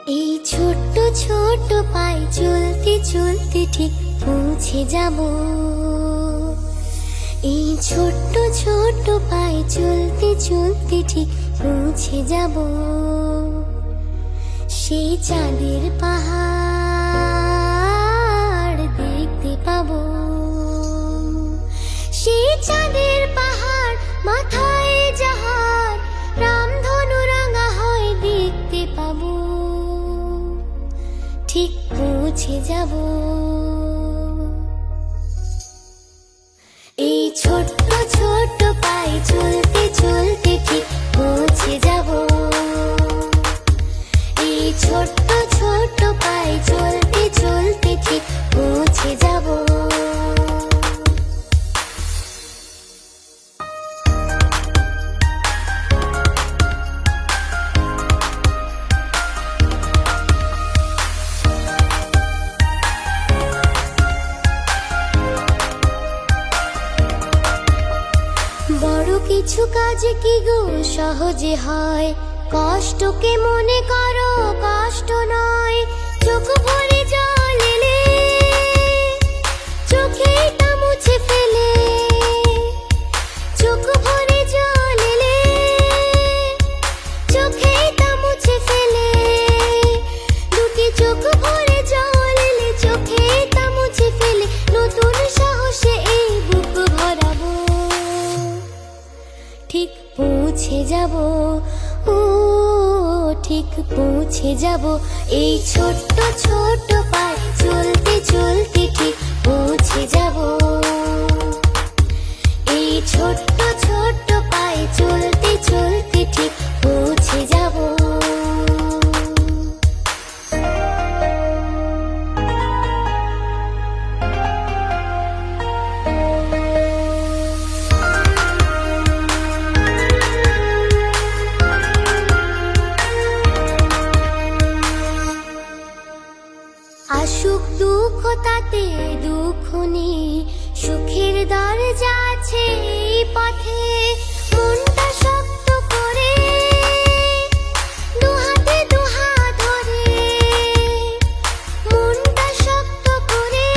এই ছোট্ট ছোট্ট পায়ে চলতে চলতে ঠিক পৌঁছে যাব। এই ছোট্ট ছোট্ট পায়ে চলতে চলতে ঠিক পৌঁছে যাব। সেই চাঁদের পাহাড় দেখতে পাবো। সেই চাঁদের পাহাড় মাথায় যাহার রামধনু রাঙা হয় দেখতে পাবো। ঠিক পৌঁছে যাব। এই ছোট্ট ছোট্ট পায়ে চলতে চলতে ঠিক পৌঁছে যাব। এই ছোট্ট ছোট্ট পায়ে চলতে চলতে ঠিক পৌঁছে যাব। বড় কিছু কাজ কি গো সহজে হয়, কষ্টকে মনে করো কষ্ট নয়। চোখ ভরে জল এলে চোখেটা মুছে ফেলে, চোখ ভরে জল এলে চোখেটা মুছে ফেলে। দুটি চোখ ভরে জল এলে চোখেটা মুছে ফেলে, নতুন সাহসে এই বুক ভরাবো। ঠিক পৌঁছে যাব, ও ঠিক পৌঁছে যাব। এই ছোট্ট ছোট্ট পায়ে চলতে চলতে ঠিক পৌঁছে যাব। এই ছোট্ট ছোট্ট পায়ে চলতে চলতে ঠিক পৌঁছে যাব। আসুক দুঃখ তাতে দুঃখ নেই, সুখের দরজা আছে এই পথে। মনটা শক্ত করে দুহাতে দুহাত ধরে, মনটা শক্ত করে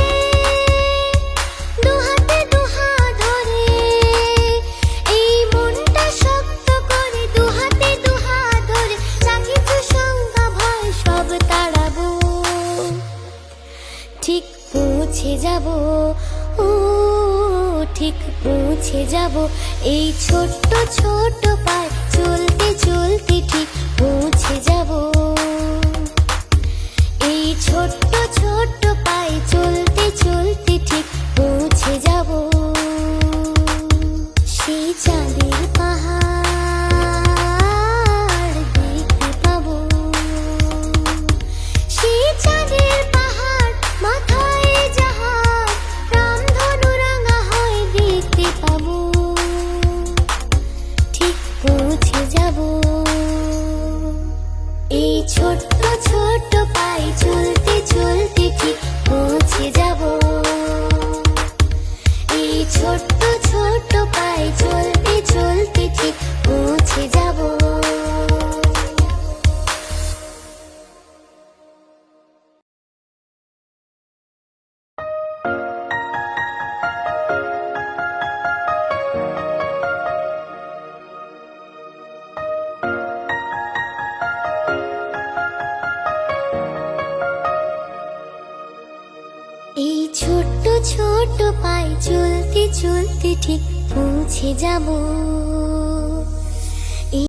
দুহাতে দুহাত ধরে। এই মনটা শক্ত করে দুহাতে দুহাত ধরে, যা কিছু শঙ্কা ভয় সব তাড়াবো। ঠিক পৌঁছে যাব, ও ঠিক পৌঁছে যাব। এই ছোট্ট ছোট্ট পায়ে চলতে চলতে ঠিক পৌঁছে যাব। এই ছোট্ট ছোট্ট পায়ে চলতে চলতে ঠিক পৌঁছে যাব। সেই চাঁদের পাহাড় দেখতে পাবো। সেই চাঁদের পাহাড় মাথায় যাহার রামধনু রাঙা হয় দেখতে পাবো। ঠিক পৌঁছে যাব। এই ছোট্ট ছোট্ট পায়ে চলতে চলতে ঠিক পৌঁছে যাব। এই ছোট্ট ছোট্ট পায়ে চলতে চলতে ঠিক পৌঁছে যাব। এই ছোট্ট ছোট্ট পায়ে চলতে চলতে ঠিক পৌঁছে যাব।